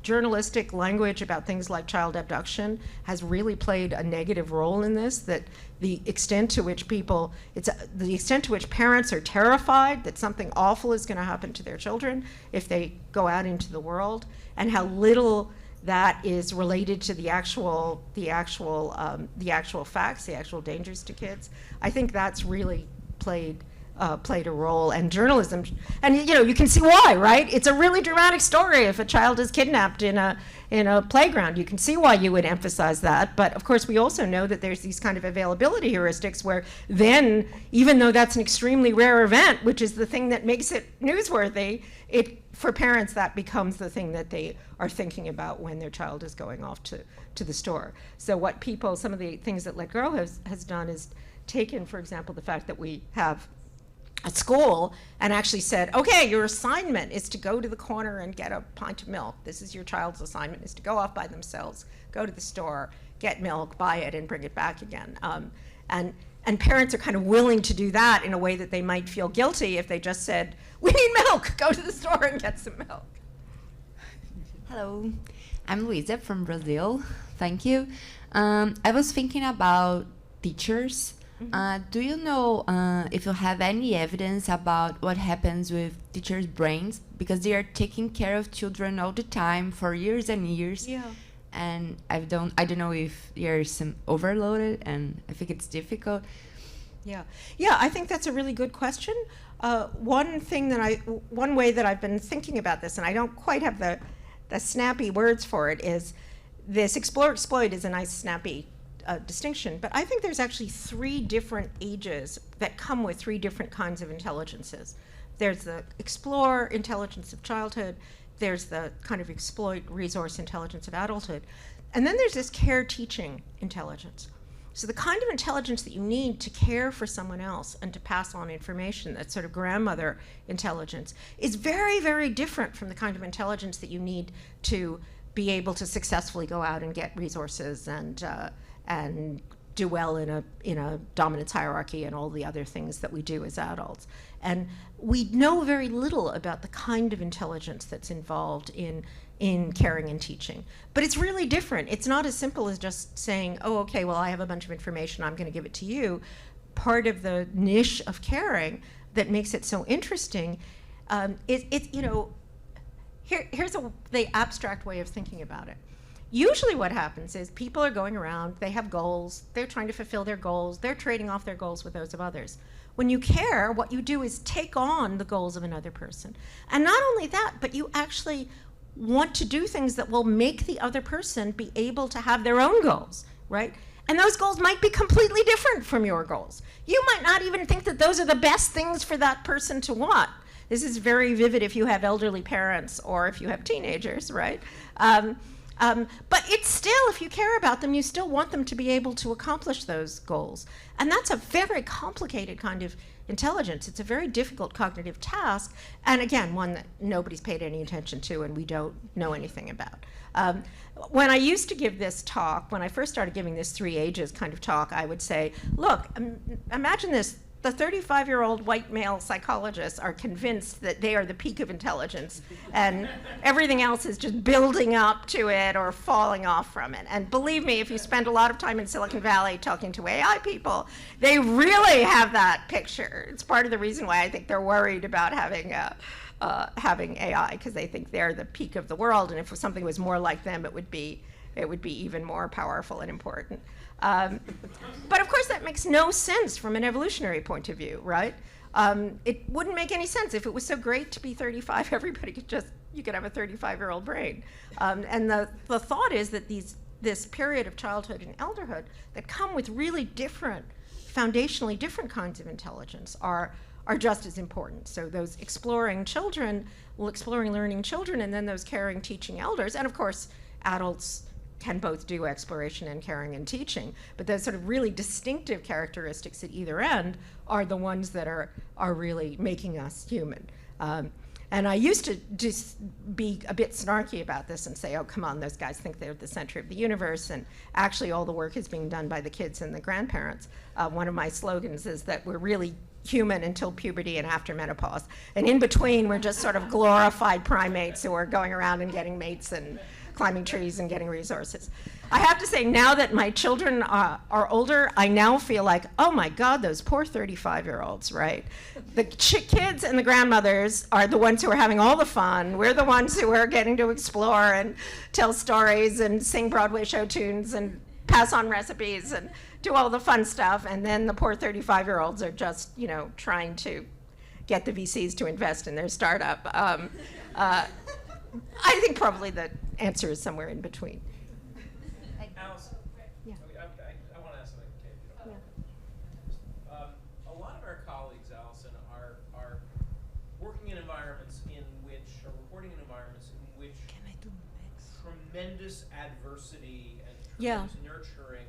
journalistic language about things like child abduction has really played a negative role in this, that the extent to which the extent to which parents are terrified that something awful is going to happen to their children if they go out into the world, and how little that is related to the actual facts, the actual dangers to kids. I think that's really played a role, and journalism, and you can see why, right? It's a really dramatic story if a child is kidnapped in a playground. You can see why you would emphasize that, but of course we also know that there's these kind of availability heuristics where then, even though that's an extremely rare event, which is the thing that makes it newsworthy, for parents that becomes the thing that they are thinking about when their child is going off to the store. So some of the things that Let Go has done is taken, for example, the fact that we have a school and actually said, okay, your assignment is to go to the corner and get a pint of milk. This is your child's assignment, is to go off by themselves, go to the store, get milk, buy it, and bring it back again. And parents are kind of willing to do that in a way that they might feel guilty if they just said, we need milk, go to the store and get some milk. Hello, I'm Luisa from Brazil. Thank you. I was thinking about teachers. Do you know if you have any evidence about what happens with teachers' brains? Because they are taking care of children all the time for years and years. Yeah. And I don't know if you're some overloaded, and I think it's difficult. Yeah, I think that's a really good question. One way that I've been thinking about this, and I don't quite have the snappy words for it, is this explore exploit is a nice snappy distinction, but I think there's actually 3 different ages that come with 3 different kinds of intelligences. There's the explore intelligence of childhood, there's the kind of exploit resource intelligence of adulthood, and then there's this care teaching intelligence. So the kind of intelligence that you need to care for someone else and to pass on information, that sort of grandmother intelligence, is very, very different from the kind of intelligence that you need to be able to successfully go out and get resources and do well in a dominance hierarchy and all the other things that we do as adults. And we know very little about the kind of intelligence that's involved in caring and teaching. But it's really different. It's not as simple as just saying, oh, okay, well, I have a bunch of information, I'm going to give it to you. Part of the niche of caring that makes it so interesting here's the abstract way of thinking about it. Usually what happens is people are going around, they have goals, they're trying to fulfill their goals, they're trading off their goals with those of others. When you care, what you do is take on the goals of another person. And not only that, but you actually want to do things that will make the other person be able to have their own goals, right? And those goals might be completely different from your goals. You might not even think that those are the best things for that person to want. This is very vivid if you have elderly parents or if you have teenagers, right? But it's still, if you care about them, you still want them to be able to accomplish those goals. And that's a very complicated kind of intelligence. It's a very difficult cognitive task, and again, one that nobody's paid any attention to and we don't know anything about. When I used to give this talk, when I first started giving this 3 ages kind of talk, I would say, look, imagine this. The 35-year-old white male psychologists are convinced that they are the peak of intelligence and everything else is just building up to it or falling off from it. And believe me, if you spend a lot of time in Silicon Valley talking to AI people, they really have that picture. It's part of the reason why I think they're worried about having AI, because they think they're the peak of the world, and if something was more like them, it would be even more powerful and important. But of course that makes no sense from an evolutionary point of view, right? It wouldn't make any sense. If it was so great to be 35, you could have a 35-year-old brain. And the thought is that this period of childhood and elderhood that come with really foundationally different kinds of intelligence are just as important. So those exploring learning children, and then those caring, teaching elders, and of course adults can both do exploration and caring and teaching, but those sort of really distinctive characteristics at either end are the ones that are really making us human. And I used to just be a bit snarky about this and say, oh, come on, those guys think they're the center of the universe, and actually all the work is being done by the kids and the grandparents. One of my slogans is that we're really human until puberty and after menopause. And in between, we're just sort of glorified primates who are going around and getting mates and climbing trees and getting resources. I have to say, now that my children are older, I now feel like, oh my God, those poor 35-year-olds, right? The kids and the grandmothers are the ones who are having all the fun. We're the ones who are getting to explore and tell stories and sing Broadway show tunes and pass on recipes and do all the fun stuff. And then the poor 35-year-olds are just, you know, trying to get the VCs to invest in their startup. I think probably the answer is somewhere in between. Allison, Yeah. I want to ask something, Kate, if you don't mind. A lot of our colleagues, Allison, are working in environments in which, or reporting in environments in which tremendous adversity and tremendous nurturing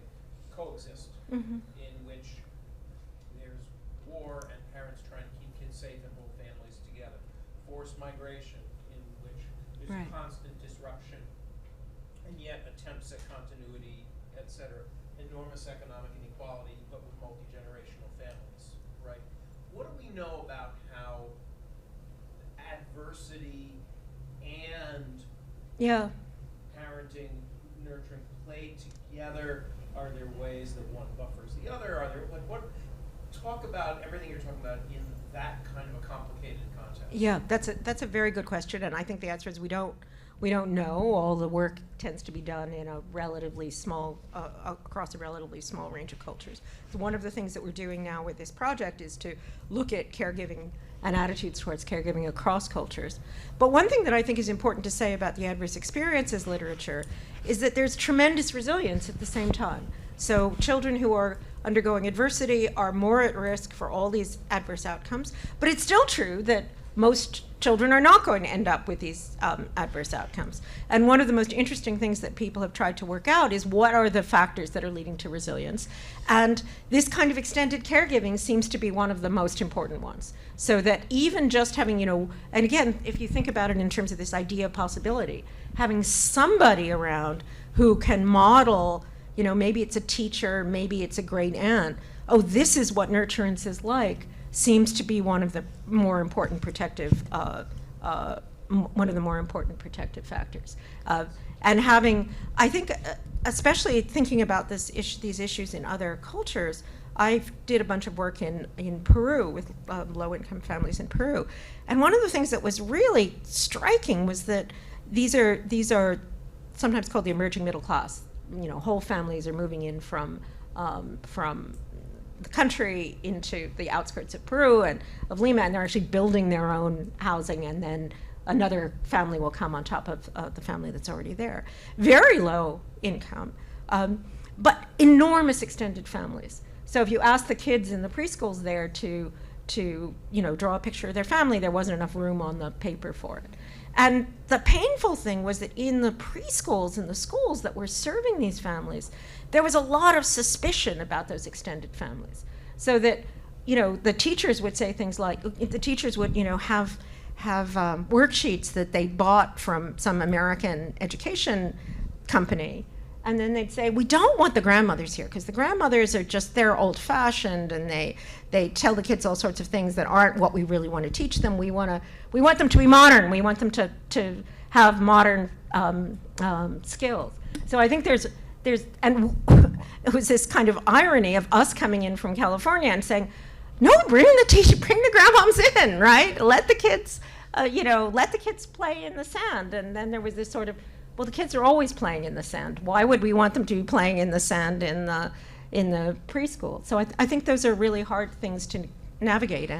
coexist, in which there's war and parents trying to keep kids safe and hold families together, forced migration in which there's constant disruption, and yet attempts at continuity, etc. Enormous economic inequality, but with multi-generational families, right? What do we know about how adversity and parenting, nurturing play together? Are there ways that one buffers the other? Are there, like, what? Talk about everything you're talking about in that kind of a complicated context. Yeah, that's a very good question, and I think the answer is we don't know. All the work tends to be done in a relatively small, across a relatively small range of cultures. So one of the things that we're doing now with this project is to look at caregiving and attitudes towards caregiving across cultures. But one thing that I think is important to say about the adverse experiences literature is that there's tremendous resilience at the same time. So children who are undergoing adversity are more at risk for all these adverse outcomes, but it's still true that most children are not going to end up with these adverse outcomes. And one of the most interesting things that people have tried to work out is what are the factors that are leading to resilience. And this kind of extended caregiving seems to be one of the most important ones. So that even just having, you know, and again, if you think about it in terms of this idea of possibility, having somebody around who can model, you know, maybe it's a teacher, maybe it's a great aunt, oh, this is what nurturance is like, seems to be one of the more important protective, one of the more important protective factors. And having, I think, especially thinking about these issues in other cultures, I did a bunch of work in Peru with low-income families in Peru, and one of the things that was really striking was that these are sometimes called the emerging middle class. You know, whole families are moving in from the country into the outskirts of Peru and of Lima, and they're actually building their own housing, and then another family will come on top of the family that's already there. Very low income, but enormous extended families. So if you ask the kids in the preschools there to you know, draw a picture of their family, there wasn't enough room on the paper for it. And the painful thing was that in the preschools and the schools that were serving these families, there was a lot of suspicion about those extended families. So that, you know, the teachers would say things like, the teachers would, you know, have worksheets that they bought from some American education company, and then they'd say, we don't want the grandmothers here, because the grandmothers are just, they're old-fashioned, and they tell the kids all sorts of things that aren't what we really want to teach them. We want them to be modern. We want them to have modern skills. So I think there's and it was this kind of irony of us coming in from California and saying, no, bring the grandmoms in, right? Let the kids, you know, let the kids play in the sand. And then there was this sort of, well, the kids are always playing in the sand. Why would we want them to be playing in the sand in the preschool? So I think those are really hard things to navigate,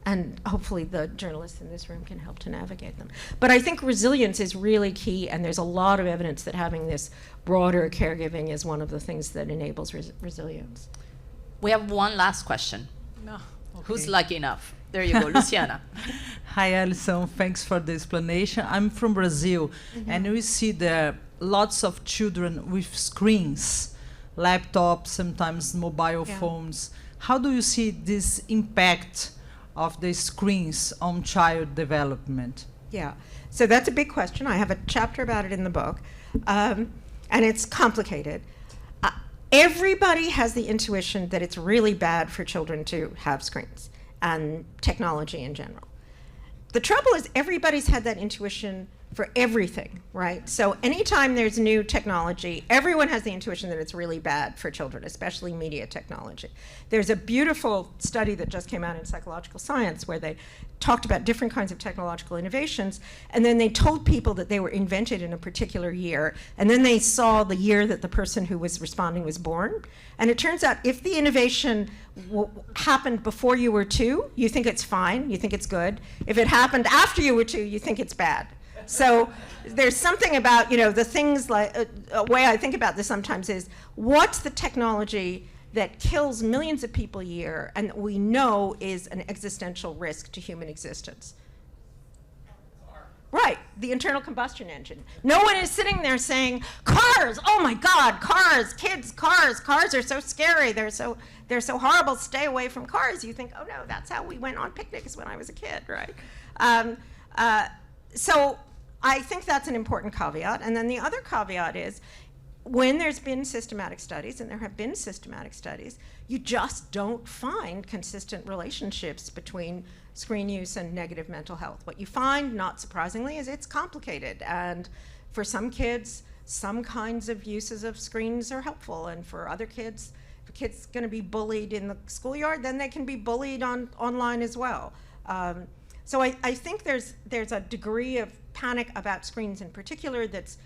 and hopefully the journalists in this room can help to navigate them. But I think resilience is really key, and there's a lot of evidence that having this broader caregiving is one of the things that enables resilience. We have one last question. No. Okay. Who's lucky enough? There you go, Luciana. Hi, Alison. Thanks for the explanation. I'm from Brazil, and we see there lots of children with screens, laptops, sometimes mobile phones. How do you see this impact of the screens on child development? Yeah, so that's a big question. I have a chapter about it in the book, and it's complicated. Everybody has the intuition that it's really bad for children to have screens and technology in general. The trouble is everybody's had that intuition for everything, right? So anytime there's new technology, everyone has the intuition that it's really bad for children, especially media technology. There's a beautiful study that just came out in Psychological Science where they talked about different kinds of technological innovations, and then they told people that they were invented in a particular year, and then they saw the year that the person who was responding was born. And it turns out if the innovation happened before you were 2, you think it's fine, you think it's good. If it happened after you were 2, you think it's bad. So there's something about, the things like, a way I think about this sometimes is, what's the technology that kills millions of people a year and that we know is an existential risk to human existence? Right, the internal combustion engine. No one is sitting there saying, cars, oh my God, cars, kids, cars are so scary, they're so horrible, stay away from cars. You think, oh no, that's how we went on picnics when I was a kid, right? So I think that's an important caveat. And then the other caveat is, when there's been systematic studies, and there have been systematic studies, you just don't find consistent relationships between screen use and negative mental health. What you find, not surprisingly, is it's complicated. And for some kids, some kinds of uses of screens are helpful. And for other kids, if a kid's going to be bullied in the schoolyard, then they can be bullied online as well. So I think there's a degree of panic about screens in particular that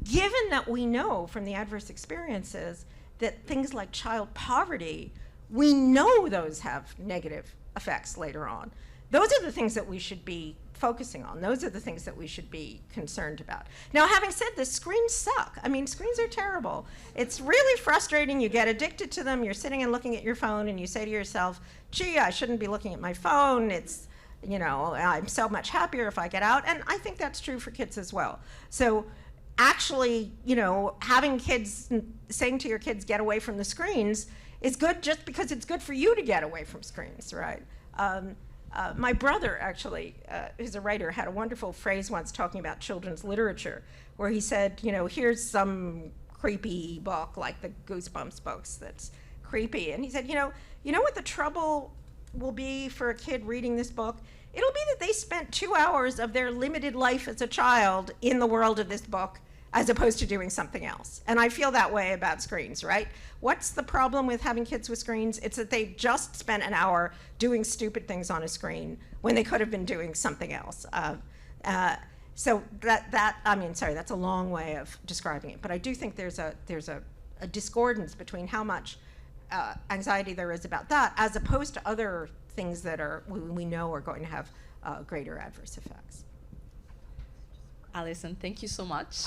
given that we know from the adverse experiences that things like child poverty, we know those have negative effects later on. Those are the things that we should be focusing on. Those are the things that we should be concerned about. Now, having said this, screens suck. I mean, screens are terrible. It's really frustrating. You get addicted to them. You're sitting and looking at your phone and you say to yourself, gee, I shouldn't be looking at my phone. It's, I'm so much happier if I get out. And I think that's true for kids as well. So actually, having kids, saying to your kids, get away from the screens, is good just because it's good for you to get away from screens, right? My brother, actually, who's a writer, had a wonderful phrase once talking about children's literature, where he said, here's some creepy book, like the Goosebumps books that's creepy. And he said, you know what the trouble will be for a kid reading this book? It'll be that they spent 2 hours of their limited life as a child in the world of this book, as opposed to doing something else. And I feel that way about screens, right? What's the problem with having kids with screens? It's that they just spent an hour doing stupid things on a screen when they could have been doing something else. So that's a long way of describing it. But I do think there's a discordance between how much anxiety there is about that, as opposed to other things that we know are going to have greater adverse effects. Alison, thank you so much.